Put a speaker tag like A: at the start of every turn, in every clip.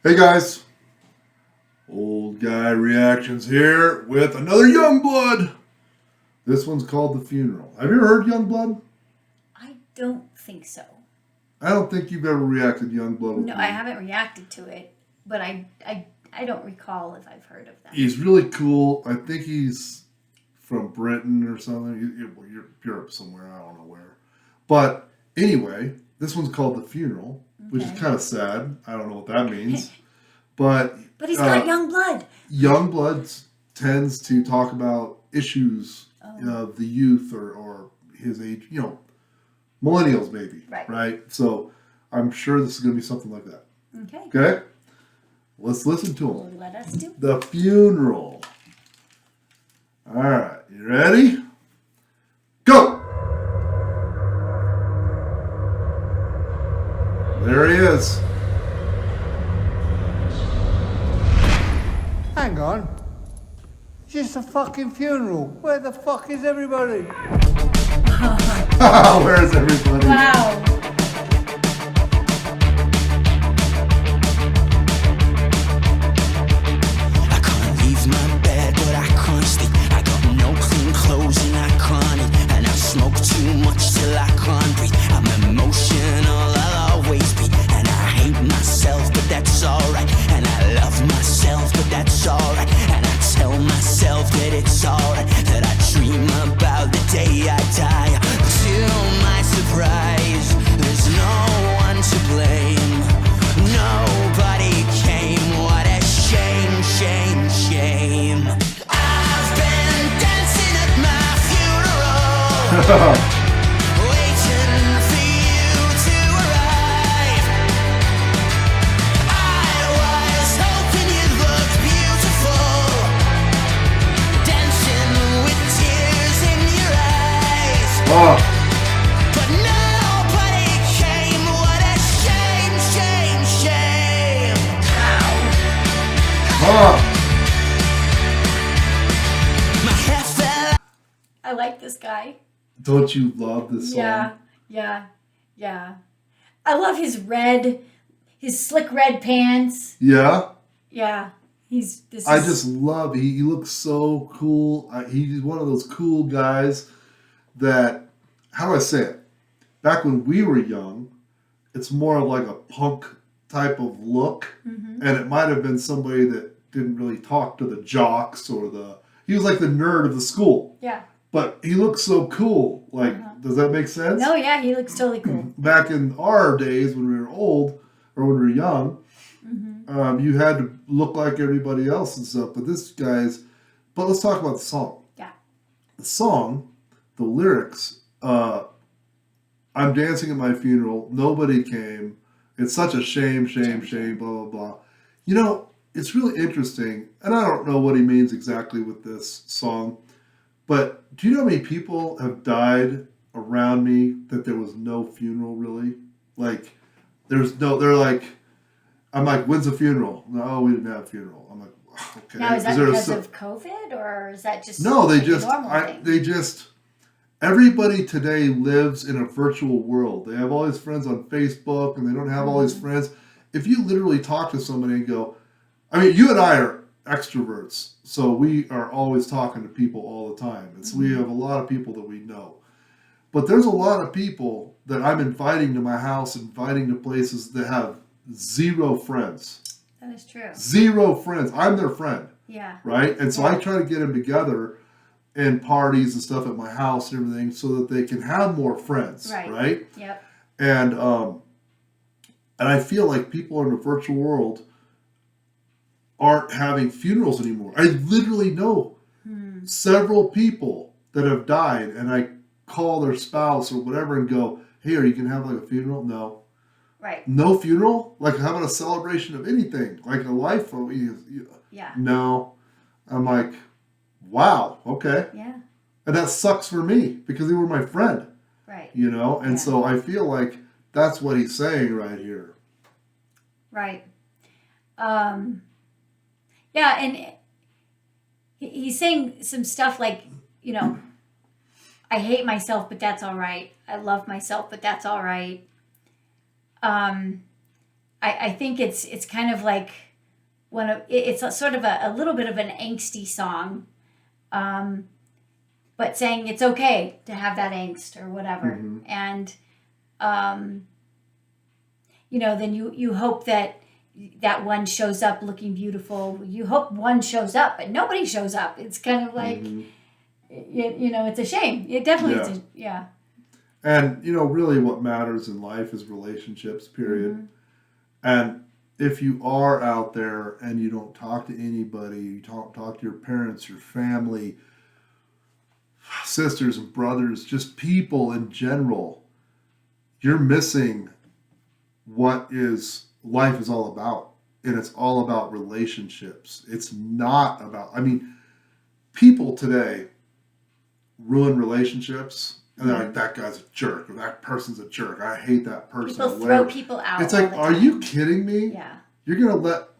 A: Hey guys, old guy reactions here with another YungBlud. This one's called The Funeral. Have you ever heard YungBlud?
B: I don't think so.
A: I don't think you've ever reacted to YungBlud with
B: No,
A: me.
B: I haven't reacted to it, but I don't recall if I've heard of them.
A: He's really cool. I think he's from Britain or something. Europe somewhere. I don't know where. But anyway, this one's called The Funeral, which is kind of sad. I don't know what that means. But
B: he's got young blood.
A: YungBlud tends to talk about issues of the youth or his age, millennials maybe, right? So I'm sure this is going to be something like that. Okay? Let's listen to him.
B: Let us do
A: The Funeral. All right, you ready? Go! There he is.
C: Hang on. It's just a fucking funeral. Where the fuck is everybody?
A: Where's everybody?
B: Wow.
D: I can't leave my bed, but I can't sleep. I got no clean clothes and I can't eat. And I smoke too much till I can't breathe. I'm emotional, I'll always be. And I hate myself, but that's alright. And I love myself, but that's alright. And I tell myself that it's alright. That I dream about the day I die. To my surprise, there's no one to blame. Nobody came. What a shame, shame, shame. I've been dancing at my funeral. Waiting for you to arrive. I was hoping you looked beautiful, dancing with tears in your eyes. But nobody came. What a shame, shame, shame. My hair fell.
B: I like this guy.
A: Don't you love this song?
B: Yeah. I love his slick red pants.
A: Yeah?
B: Yeah.
A: I just love, he looks so cool. He's one of those cool guys that, how do I say it? Back when we were young, it's more of like a punk type of look. And it might have been somebody that didn't really talk to the jocks he was like the nerd of the school.
B: Yeah.
A: But he looks so cool. Like, does that make sense?
B: No, yeah, he looks totally cool.
A: Back in our days when we were old or when we were young, you had to look like everybody else and stuff. But but let's talk about the song.
B: Yeah.
A: The song, the lyrics, I'm dancing at my funeral, nobody came, it's such a shame, blah, blah, blah. It's really interesting, and I don't know what he means exactly with this song, but do you know how many people have died around me that there was no funeral really? Like, I'm like, when's the funeral? No, we didn't have a funeral. I'm like, okay.
B: Now, is that because of COVID, or is that just
A: No,
B: a normal thing?
A: Everybody today lives in a virtual world. They have all these friends on Facebook, and they don't have all these friends. If you literally talk to somebody and go, you and I are extroverts, so we are always talking to people all the time. And so we have a lot of people that we know. But there's a lot of people that I'm inviting to my house, inviting to places that have zero friends.
B: That is true.
A: Zero friends. I'm their friend.
B: Yeah.
A: Right? And so I try to get them together in parties and stuff at my house and everything so that they can have more friends. Right?
B: Yep.
A: And I feel like people in the virtual world aren't having funerals anymore. I literally know several people that have died, and I call their spouse or whatever and go, hey, are you going to have like a funeral? No.
B: Right.
A: No funeral? Like having a celebration of anything, like a life?
B: Yeah.
A: No. I'm like, wow, okay.
B: Yeah.
A: And that sucks for me because they were my friend.
B: Right.
A: And so I feel like that's what he's saying right here.
B: Right. Yeah, and he's saying some stuff like, I hate myself, but that's all right. I love myself, but that's all right. I I think it's kind of like it's a sort of a little bit of an angsty song, but saying it's okay to have that angst or whatever. And, then you hope that one shows up looking beautiful. You hope one shows up, but nobody shows up. It's kind of like, it's a shame. It definitely is.
A: And, really what matters in life is relationships, period. And if you are out there and you don't talk to anybody, you talk to your parents, your family, sisters and brothers, just people in general, you're missing what life is all about. And it's all about relationships. It's not about, people today ruin relationships. And they're like, that guy's a jerk, or that person's a jerk. I hate that person.
B: People throw people out.
A: It's like, are you kidding me?
B: Yeah.
A: You're going to let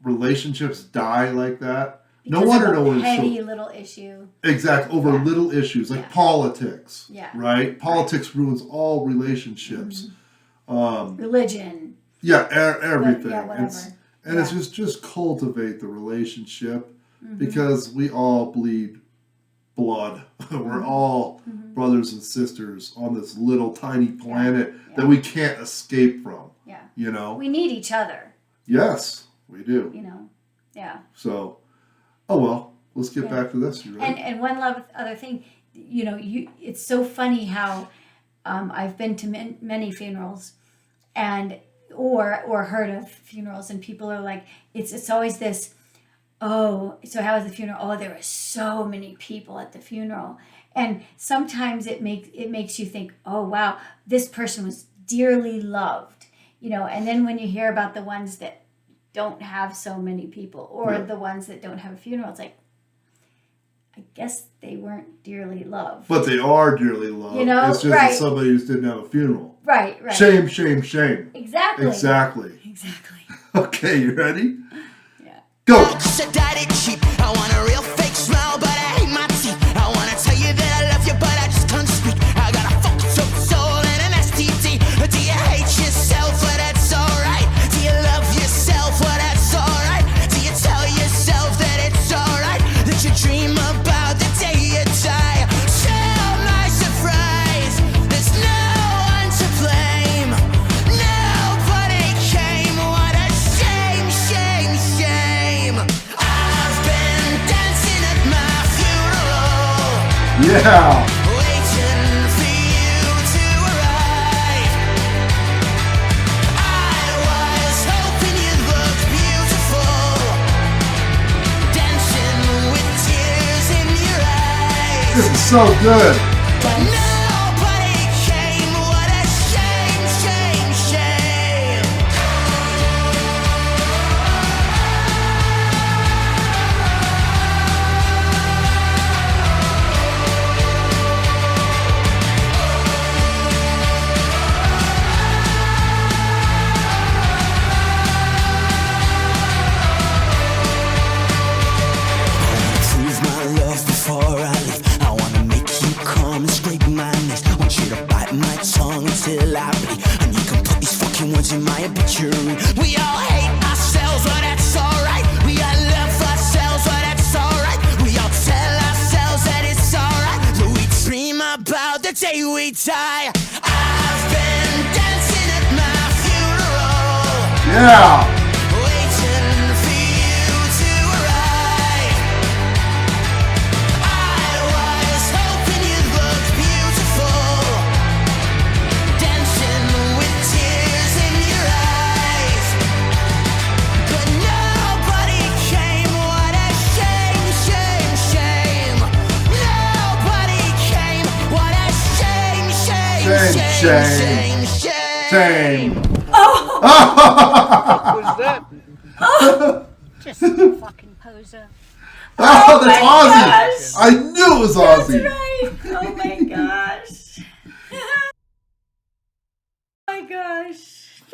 A: relationships die like that?
B: Because
A: no wonder
B: of a
A: no one's
B: petty little issue.
A: Exactly, over little issues like politics.
B: Yeah.
A: Right? Politics ruins all relationships.
B: Religion.
A: Yeah, everything.
B: Yeah, whatever.
A: It's just cultivate the relationship because we all bleed blood. We're all brothers and sisters on this little tiny planet that we can't escape from.
B: Yeah. We need each other.
A: Yes, we do.
B: Yeah.
A: So, let's get back to this. You ready?
B: And one other thing, it's so funny how I've been to many funerals and or heard of funerals, and people are like, it's always this, oh, so how was the funeral? Oh, there were so many people at the funeral. And sometimes it makes you think, oh, wow, this person was dearly loved, and then when you hear about the ones that don't have so many people or the ones that don't have a funeral, it's like, I guess they weren't dearly loved.
A: But they are dearly loved. It's just that somebody who didn't have a funeral.
B: Right.
A: Shame, shame, shame.
B: Exactly.
A: Okay, you ready?
B: Yeah.
A: Go.
D: I want a real fake smile, but I hate my teeth. I want to tell you that I love you, but I just can't speak. I got a fucked up soul and an STD. Do you hate yourself? Well, that's alright. Do you love yourself? Well, that's alright. Do you tell yourself that it's alright? That you dream about the day you die? Tell my surprise, there's no one to blame. Nobody came. What a shame, shame, shame. I've been dancing at my funeral,
A: Yeah.
D: waiting for you to arrive. I was hoping you looked beautiful, dancing with tears in your eyes.
A: This is so good.
D: Nobody came. What a shame, shame, shame. Prove my love before I leave. I wanna make you come and scrape my knees. Want you to bite my tongue until I bleed. And you can put these fucking words in my obituary. We all hate ourselves, but that's alright. We all love ourselves, but that's alright. We all tell ourselves that it's alright. But we dream about the day we die. I've been dancing at my funeral,
A: Yeah.
D: waiting for you to arrive. I was hoping you looked beautiful, dancing with tears in your eyes. But nobody came. What a shame, shame, shame. Nobody came. What a shame, shame,
A: Shame,
D: shame, shame,
A: Shame.
C: Was that?
E: Just a fucking poser.
A: Oh, that's
B: my
A: Ozzy.
B: gosh.
A: I knew it was Ozzy.
B: That's right. Oh my gosh. Oh my gosh.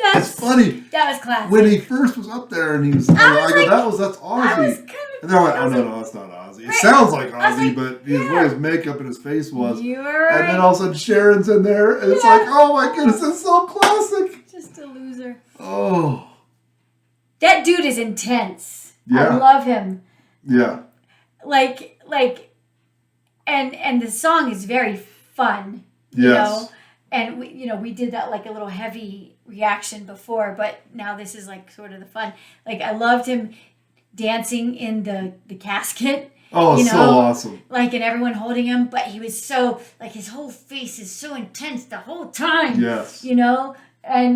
A: It's funny.
B: That was classic.
A: When he first was up there and he was,
B: I was
A: I go,
B: like-
A: that's
B: I was
A: Ozzy.
B: kind of.
A: And then I went,
B: I
A: oh
B: was
A: no,
B: like,
A: no, that's not Ozzy. It
B: Right.
A: sounds like
B: I was
A: Ozzy,
B: like,
A: but his
B: yeah.
A: way his makeup and his face was.
B: You were
A: And then
B: right.
A: all of a sudden Sharon's in there, and it's
B: Yeah.
A: like, oh my goodness, it's so classic.
B: Just a loser.
A: Oh.
B: That dude is intense.
A: Yeah.
B: I love him.
A: Yeah.
B: Like, and the song is very fun. You
A: Yes.
B: know? And we did that like a little heavy reaction before, but now this is like sort of the fun. Like I loved him dancing in the casket.
A: Oh,
B: You
A: so
B: know?
A: awesome.
B: Like, and everyone holding him, but he was so, like, his whole face is so intense the whole time.
A: Yes.
B: You know? And,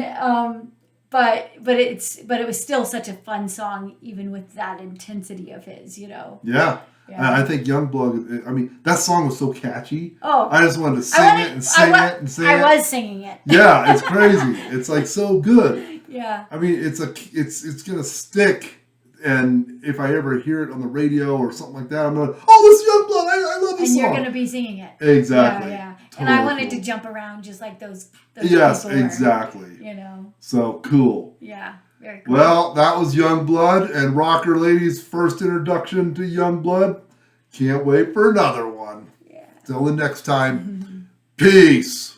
B: but it was still such a fun song, even with that intensity of his, you know?
A: Yeah.
B: Yeah.
A: I think YungBlud, I mean, that song was so catchy.
B: Oh.
A: I just wanted to sing it and sing it and sing it.
B: I was singing it.
A: Yeah, it's crazy. It's like so good.
B: Yeah.
A: I mean, it's gonna stick, and if I ever hear it on the radio or something like that, I'm gonna, oh, this is YungBlud. I love this
B: And
A: song.
B: you're going to be singing it.
A: Exactly.
B: Yeah.
A: Totally
B: And I wanted
A: cool.
B: to jump around just like those
A: Yes,
B: people were,
A: exactly.
B: you know?
A: So cool.
B: Yeah. Very cool.
A: Well, that was YungBlud and Rocker Lady's first introduction to YungBlud. Can't wait for another one.
B: Yeah.
A: Till the next time. Peace.